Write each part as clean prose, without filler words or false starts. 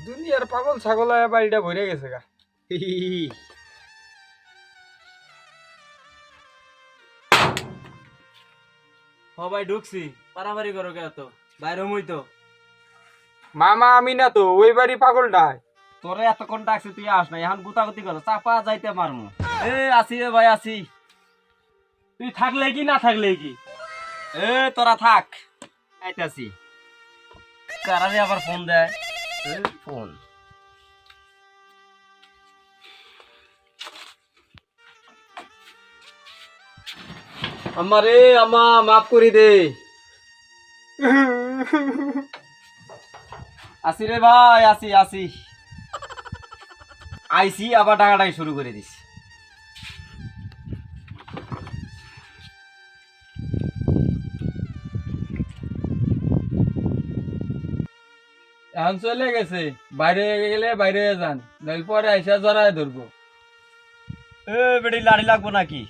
দুনিয়ার পাগল ছাগল বাড়িটা ভরে গেছে গা। ভাই ঢুকছি, পারাপারি করো কে তো বাইরে মুই তো। মামা আমি না তো, ওই বাড়ি পাগলটাই। তোরে এতক্ষণ ডাকছি তুই আস না, এখন গুতাগুতি করো, চাপা যাইতে মারমু। এ আসি রে ভাই আসি, তুই থাকলে কি না থাকলে কি? এ তোরা থাক, আইতাছি। কারারে আবার ফোন দেয়, ফোন। আমারে আমা মাফ করি দে। আসি রে ভাই আসি আসি, আইসি আবার টাকাটাই শুরু করে দিস। এখন চলে গেছে, বাইরে গেলে বাইরে যান, নইলে পরে আইসা জড়ায় ধরবো। এ বেটি লাড়ি লাগবো নাকি?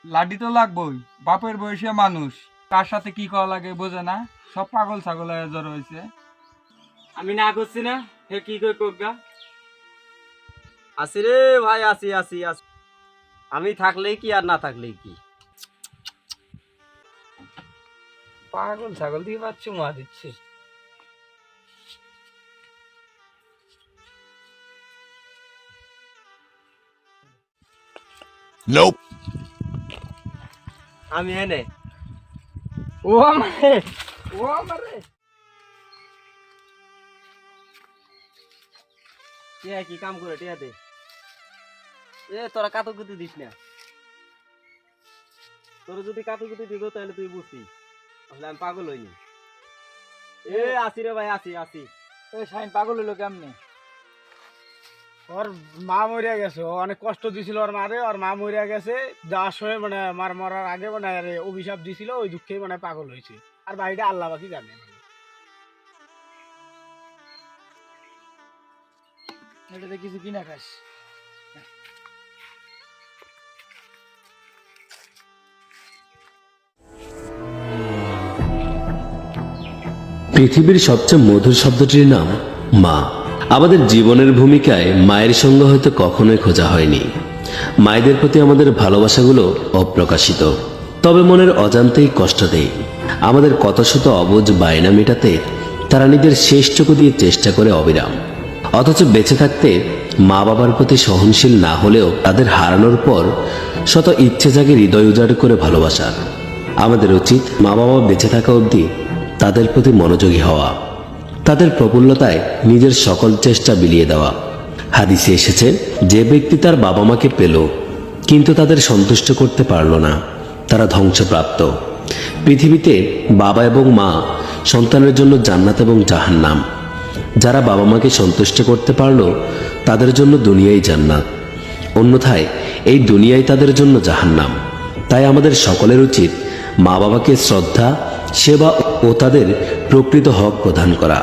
লাডি তো লাগবোই, বাপের বয়সে মানুষ কার সাথে কি করা লাগে বোঝে না, সব পাগল ছাগল হয়ে জড়ো হয়েছে। আমি না করছি না, হে কি কই কোগা? আসি রে ভাই আসি আসি আসি, আমি থাকলেই কি আর না থাকলেই কি? পাগল ছাগল দিয়ে পাচ্ছি মা দিচ্ছে। Nope. আমি এনে ও আমারে, ও আমারে। টিয়া কি কাম করে টিয়া দে। এ তোরা কাতুকুতি দিস না, তোর যদি কাতুকুতি দিব তাহলে তুই বুঝবি, আসলে আমি পাগল হইনি। এ আসি রে ভাই আসি আসি। ওই শাইন পাগল হলো কেমনে? ওর মা মরিয়া গেছে, ও অনেক কষ্ট দিছিল ওর মারে, ওর মা মরিয়া গেছে, যাওয়ার সময় মানে মার মরার আগে মানে অভিশাপ দিছিল, ওই দুঃখেই মানে পাগল হয়েছে। আর বাড়িটা আল্লাহ বাকি জানে। এটাতে কিছু কিনা খাস? পৃথিবীর সবচেয়ে মধুর শব্দটির নাম মা। আমাদের জীবনের ভূমিকায় মায়ের সঙ্গে হয়তো কখনোই খোঁজা হয়নি। মায়েদের প্রতি আমাদের ভালোবাসাগুলো অপ্রকাশিত, তবে মনের অজান্তেই কষ্ট দেয়। আমাদের কত শত অবুঝ বায়না মেটাতে তারা নিজের শেষটুকু দিয়ে চেষ্টা করে অবিরাম, অথচ বেঁচে থাকতে মা বাবার প্রতি সহনশীল না হলেও তাদের হারানোর পর শত ইচ্ছে জাগে হৃদয় উজাড় করে ভালোবাসার। আমাদের উচিত মা বাবা বেঁচে থাকা অবধি তাদের প্রতি মনোযোগী হওয়া, তাদের প্রফুল্লতায় নিজের সকল চেষ্টা বিলিয়ে দেওয়া। হাদিসে এসেছে, যে ব্যক্তি তার বাবা মাকে পেল কিন্তু তাদের সন্তুষ্ট করতে পারল না, তারা ধ্বংসপ্রাপ্ত। পৃথিবীতে বাবা এবং মা সন্তানের জন্য জান্নাত এবং জাহান্নাম। যারা বাবা মাকে সন্তুষ্ট করতে পারল তাদের জন্য দুনিয়াই জান্নাত, অন্যথায় এই দুনিয়াই তাদের জন্য জাহান্নাম। তাই আমাদের সকলের উচিত মা বাবাকে শ্রদ্ধা, সেবা ও তাদের প্রকৃত হক প্রদান করা।